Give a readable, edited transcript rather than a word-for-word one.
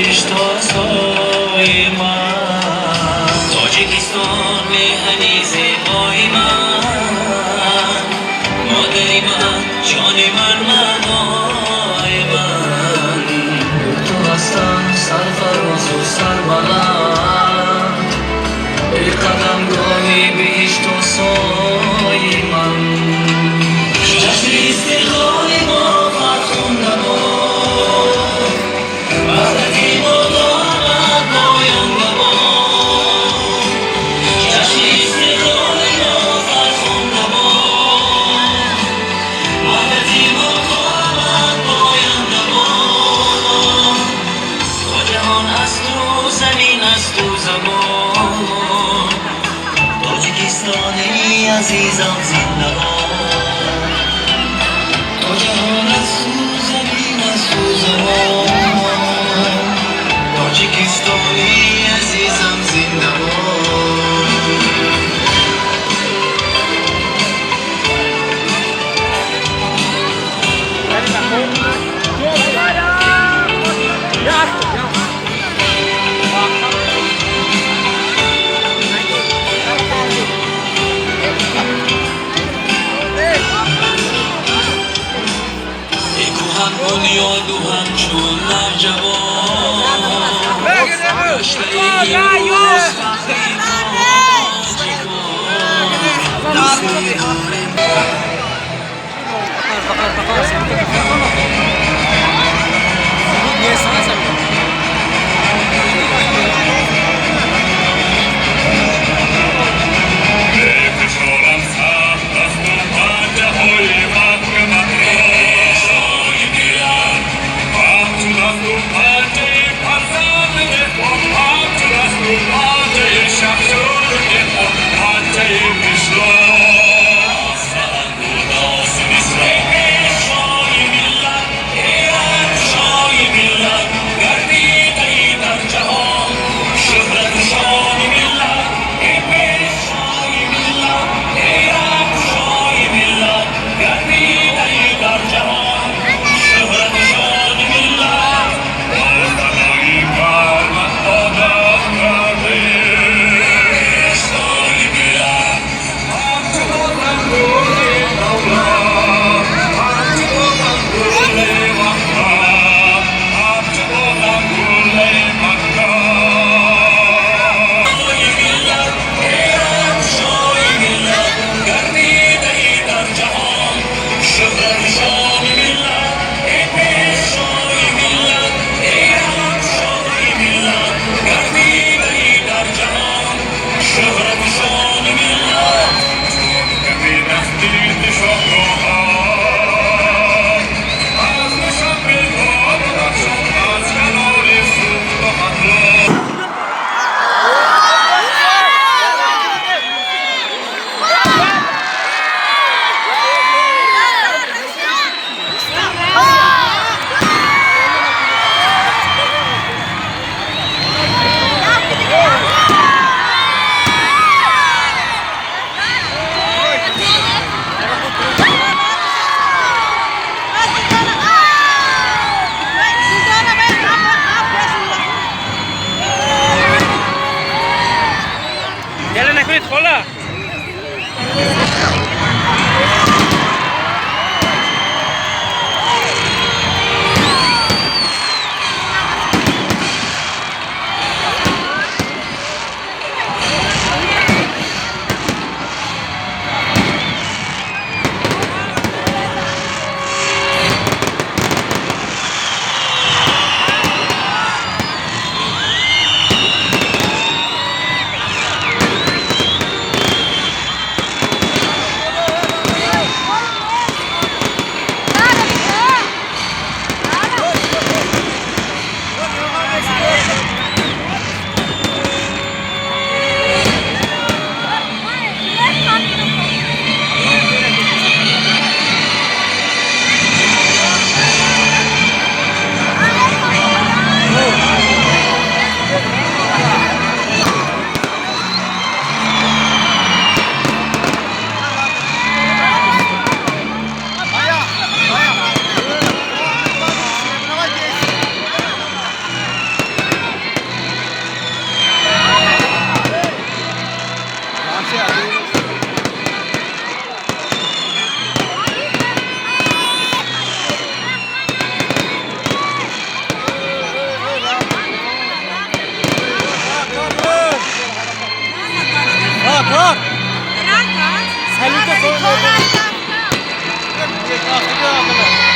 بهشت آسای من تاجیکستان مهنی زیبای من مادری من جان من مهدای من تو هستم سرفراز و سربلند ای قدمگاهی بهشت آسای من جشن استقلال ما فرخنده باد وحدتی ما دامد پاینده باد جشن استقلال ما فرخنده باد وحدتی ما دامد پاینده باد تا جهان است و زمین است و زمان تاجیکستانی عزیزم زنده باد تا جهان است و زمین است و زمان تاجیکستانی عزیزم زنده باد هم بنیاد و همچون نوجوان گشته ای روز فخری تاجیکان دوستی Yok, yok, yok.